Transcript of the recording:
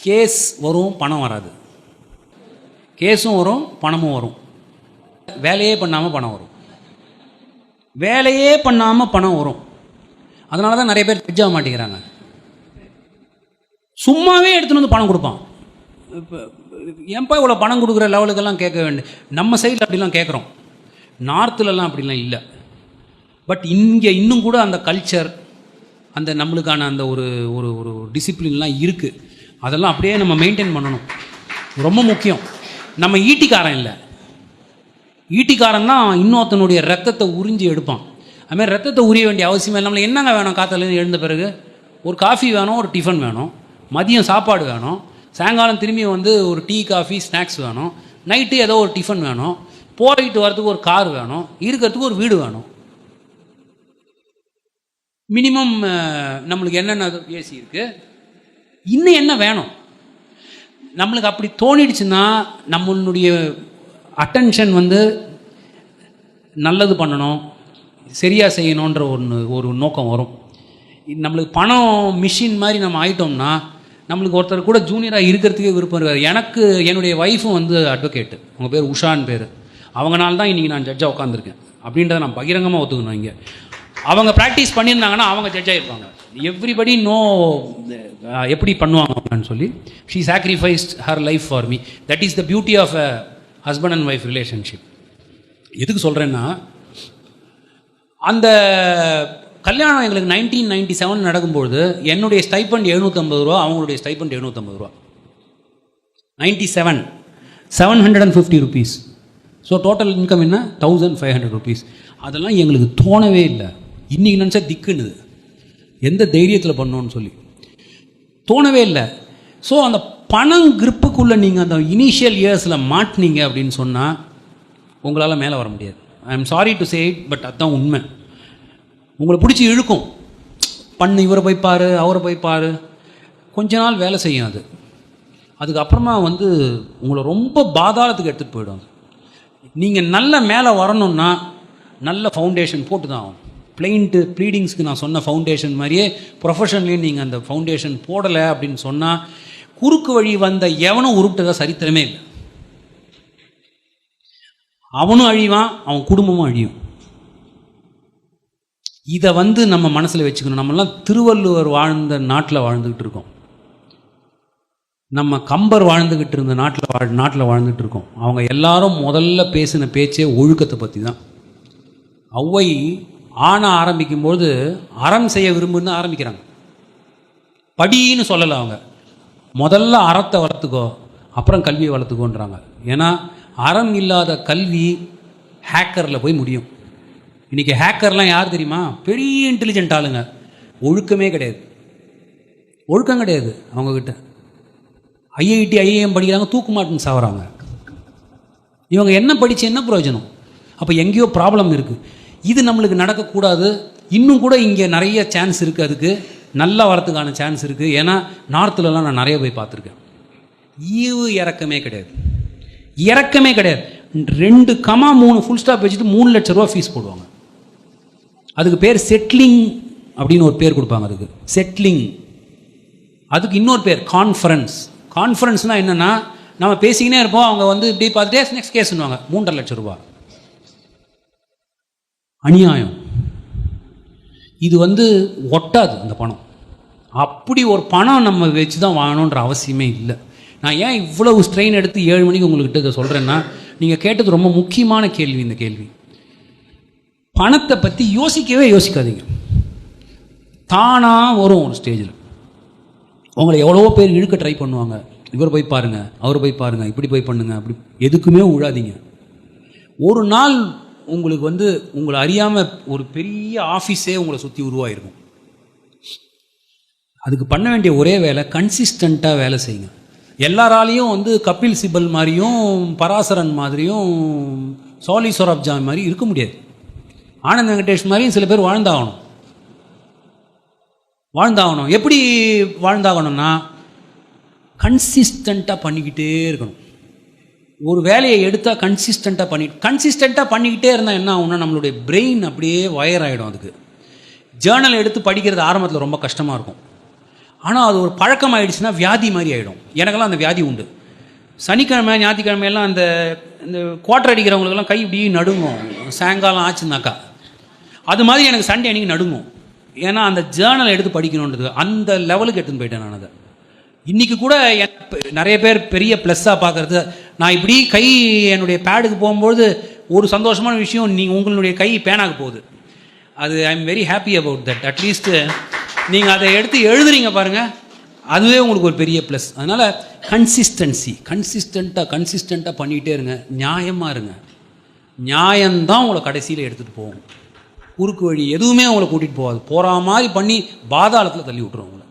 Case வரும், பணம் வராது. கேஸும் வரும், பணமும் வரும். வேலையே பண்ணாமல் பணம் வரும். வேலையே பண்ணாமல் பணம் வரும். அதனால தான் நிறைய பேர் ஜட்ஜ் ஆக மாட்டேங்கிறாங்க. சும்மாவே எடுத்துகிட்டு வந்து பணம் கொடுப்பான். இப்போ ஏன்பா இவ்வளோ பணம் கொடுக்குற லெவலுக்கெல்லாம் கேட்க வேண்டிய, நம்ம சைடில் அப்படிலாம் கேட்குறோம், நார்த்துலலாம் அப்படிலாம் இல்லை. பட் இங்கே இன்னும் கூட அந்த கல்ச்சர், அந்த நம்மளுக்கான அந்த ஒரு ஒரு ஒரு டிசிப்ளின்லாம் இருக்குது. அதெல்லாம் அப்படியே நம்ம மெயின்டைன் பண்ணணும், ரொம்ப முக்கியம். நம்ம ஈட்டிக்காரன் இல்லை. ஈட்டிக்காரன் தான் இன்னொருத்தனுடைய ரத்தத்தை உறிஞ்சி எடுப்பான். அதுமாதிரி ரத்தத்தை உரிய வேண்டிய அவசியமே இல்லை. நம்மளுக்கு என்னங்க வேணும்? காத்தாலேருந்து எழுந்த பிறகு ஒரு காஃபி வேணும், ஒரு டிஃபன் வேணும், மதியம் சாப்பாடு வேணும், சாயங்காலம் திரும்பி வந்து ஒரு டீ காஃபி ஸ்நாக்ஸ் வேணும், நைட்டு ஏதோ ஒரு டிஃபன் வேணும், போயிட்டு வரதுக்கு ஒரு கார் வேணும், இருக்கிறதுக்கு ஒரு வீடு வேணும். மினிமம் நம்மளுக்கு என்னென்ன ஏசி இருக்குது, இன்னும் என்ன வேணும்? நம்மளுக்கு அப்படி தோணிடுச்சுன்னா நம்மளுடைய அட்டென்ஷன் வந்து நல்லது பண்ணணும், சரியாக செய்யணுன்ற ஒரு நோக்கம் வரும். நம்மளுக்கு பணம் மிஷின் மாதிரி நம்ம ஆகிட்டோம்னா நம்மளுக்கு ஒருத்தர் கூட ஜூனியராக இருக்கிறதுக்கே விருப்பம் இருக்காது. எனக்கு என்னுடைய ஒய்ஃபும் வந்து அட்வொகேட்டு, அவங்க பேர் உஷான்னு பேர். அவங்கனால தான் இன்றைக்கி நான் ஜட்ஜாக உட்காந்துருக்கேன் அப்படின்றத நான் பகிரங்கமாக ஒத்துக்கணும். இங்கே அவங்க ப்ராக்டிஸ் பண்ணியிருந்தாங்கன்னா அவங்க ஜட்ஜாக இருப்பாங்க. எவ்ரிபடி நோ எப்படி பண்ணுவாங்க அப்படின்னு சொல்லி. She sacrificed her life for me. That is the beauty of a husband and wife relationship. எதுக்கு சொல்கிறேன்னா, அந்த கல்யாணம் எங்களுக்கு 1997 நடக்கும்பொழுது என்னுடைய ஸ்டைப்பண்ட் 750 ரூபா, அவங்களுடைய ஸ்டைப்பண்ட் 750 ரூபா. 97 750 ருபீஸ். ஸோ டோட்டல் இன்கம் என்ன? 1500 ருபீஸ். அதெல்லாம் எங்களுக்கு தோணவே இல்லை. இன்றைக்கி நினச்சா திக்குன்னுது, எந்த தைரியத்தில் பண்ணோன்னு சொல்லி தோணவே இல்லை. ஸோ அந்த பணம் கிரிப்புக்குள்ளே நீங்கள் அந்த இனிஷியல் இயர்ஸில் மாட்டினீங்க அப்படின்னு சொன்னால் உங்களால் மேலே வர முடியாது. I am sorry to say it, but அதுதான் உண்மை. உங்களை பிடிச்சி இழுக்கும். பண்ணு, இவரை போய் பாரு, அவரை போய் பாரு, கொஞ்ச நாள் வேலை செய்யும் அது. அதுக்கப்புறமா வந்து உங்களை ரொம்ப பாதாளத்துக்கு எடுத்துகிட்டு போயிடும். நீங்கள் நல்ல மேலே வரணுன்னா நல்ல ஃபவுண்டேஷன் போட்டு தான் ஆகும். ப்ளீடிங்ஸ்க்கு நான் சொன்ன ஃபவுண்டேஷன் மாதிரியே ப்ரொஃபஷன்லேயும் நீங்கள் அந்த ஃபவுண்டேஷன் போடலை அப்படின்னு சொன்னால் குறுக்கு வழி வந்த எவனும் உருப்பிட்டதா சரித்திரமே இல்லை. அவனும் அழிவான், அவன் குடும்பமும் அழியும். இதை வந்து நம்ம மனசில் வச்சுக்கணும். நம்மெல்லாம் திருவள்ளுவர் வாழ்ந்த நாட்டில் வாழ்ந்துக்கிட்டு இருக்கோம். நம்ம கம்பர் வாழ்ந்துக்கிட்டு இருந்த நாட்டில் வாழ்ந்துகிட்டு இருக்கோம். அவங்க எல்லாரும் முதல்ல பேசின பேச்சே ஒழுக்கத்தை பற்றி தான். ஔவை ஆண ஆரம்பிக்கும்போது அறம் செய்ய விரும்புன்னு ஆரம்பிக்கிறாங்க. படின்னு சொல்லலை அவங்க, முதல்ல அறத்தை வளர்த்துக்கோ, அப்புறம் கல்வியை வளர்த்துக்கோன்றாங்க. ஏன்னா அறம் இல்லாத கல்வி ஹேக்கரில் போய் முடியும். இன்றைக்கி ஹேக்கர்லாம் யார் தெரியுமா? பெரிய இன்டெலிஜென்ட் ஆளுங்க. ஒழுக்கமே கிடையாது, ஒழுக்கம் கிடையாது அவங்கக்கிட்ட. ஐஐடி ஐஏஎம் படிக்கிறாங்க, தூக்கு மாட்டுன்னு சாவறாங்க. இவங்க என்ன படித்து என்ன பிரயோஜனம்? அப்போ எங்கேயோ ப்ராப்ளம் இருக்குது. இது நம்மளுக்கு நடக்கக்கூடாது. இன்னும் கூட இங்கே நிறைய சான்ஸ் இருக்குது, அதுக்கு நல்லா வரத்துக்கான சான்ஸ் இருக்குது. ஏன்னா நார்த்துலலாம் நான் நிறைய போய் பார்த்துருக்கேன். ஈவு இறக்கமே கிடையாது, இறக்கமே கிடையாது. 2, 3 ஃபுல் ஸ்டாப் வச்சுட்டு 3 லட்ச ரூபா ஃபீஸ் போடுவாங்க. அதுக்கு பேர் செட்டிலிங் அப்படின்னு ஒரு பேர் கொடுப்பாங்க. அதுக்கு செட்டிலிங். அதுக்கு இன்னொரு பேர் கான்ஃபரன்ஸ். கான்ஃபரன்ஸ்னால் என்னென்னா, நம்ம பேசிக்கினே இருப்போம், அவங்க வந்து இப்படி பார்த்துட்டே நெக்ஸ்ட் கேஸ்ன்னுவாங்க. 3.5 லட்சம் ரூபா. அநியாயம். இது வந்து ஒட்டாது அந்த பணம். அப்படி ஒரு பணம் நம்ம வச்சு தான் வாங்கணுன்ற அவசியமே இல்லை. நான் ஏன் இவ்வளவு ஸ்ட்ரெயின் எடுத்து 7 மணிக்கு உங்கள்கிட்ட இதை சொல்கிறேன்னா, நீங்கள் கேட்டது ரொம்ப முக்கியமான கேள்வி. இந்த கேள்வி, பணத்தை பற்றி யோசிக்காதீங்க. தானாக வரும் ஒரு ஸ்டேஜில். உங்களை எவ்வளோ பேர் இழுக்க ட்ரை பண்ணுவாங்க. இவர் போய் பாருங்கள், அவர் போய் பாருங்கள், இப்படி போய் பண்ணுங்க, அப்படி. எதுக்குமே விழாதீங்க. ஒரு நாள் உங்களுக்கு வந்து உங்களை அறியாமல் ஒரு பெரிய ஆஃபீஸே உங்களை சுற்றி உருவாயிருக்கும். அதுக்கு பண்ண வேண்டிய ஒரே வேலை, கன்சிஸ்டண்ட்டாக வேலை செய்யுங்க. எல்லாராலையும் வந்து கபில் சிபல் மாதிரியும் பராசரன் மாதிரியும் சோலி சொராப்ஜா மாதிரி இருக்க முடியாது. ஆனந்த் வெங்கடேஷ் மாதிரியும் சில பேர் வாழ்ந்தாகணும். எப்படி வாழ்ந்தாகணும்னா, கன்சிஸ்டண்ட்டாக பண்ணிக்கிட்டே இருக்கணும். ஒரு வேலையை எடுத்தால் கன்சிஸ்டண்ட்டாக பண்ணிக்கிட்டே இருந்தால் என்ன ஆகும்னா, நம்மளுடைய பிரெயின் அப்படியே வயர் ஆகிடும். அதுக்கு ஜேர்னல் எடுத்து படிக்கிறது ஆரம்பத்தில் ரொம்ப கஷ்டமாக இருக்கும். ஆனால் அது ஒரு பழக்கமாயிடுச்சுன்னா வியாதி மாதிரி ஆகிடும். எனக்கெல்லாம் அந்த வியாதி உண்டு. சனிக்கிழமை ஞாயிற்றுக்கிழமையெல்லாம் இந்த குவார்டர் அடிக்கிறவங்களுக்கெல்லாம் கை இப்படி நடுங்கும் சாயங்காலம் ஆச்சுனாக்கா. அது மாதிரி எனக்கு சண்டே அன்றைக்கி நடுங்கும். ஏன்னா அந்த ஜேர்னலை எடுத்து படிக்கணுன்றது அந்த லெவலுக்கு எடுத்துன்னு போயிட்டேன் நான். அதை இன்றைக்கி கூட நிறைய பேர் பெரிய ப்ளஸ்ஸாக பார்க்குறது, நான் இப்படி கை என்னுடைய பேடுக்கு போகும்போது ஒரு சந்தோஷமான விஷயம், நீங்கள் உங்களுடைய கை பேனாக்கு போகுது. அது I am very happy about that. At least நீங்கள் அதை எடுத்து எழுதுறீங்க பாருங்கள், அதுவே உங்களுக்கு ஒரு பெரிய ப்ளஸ். அதனால் கன்சிஸ்டண்ட்டாக பண்ணிகிட்டே இருங்க. நியாயமாக இருங்க. நியாயம்தான் உங்களை கடைசியில் எடுத்துகிட்டு போகும். குறுக்கு வழி எதுவுமே உங்களை கூட்டிகிட்டு போகாது. போகிற மாதிரி பண்ணி பாதாளத்தில் தள்ளி விட்டுருவோம் உங்களை.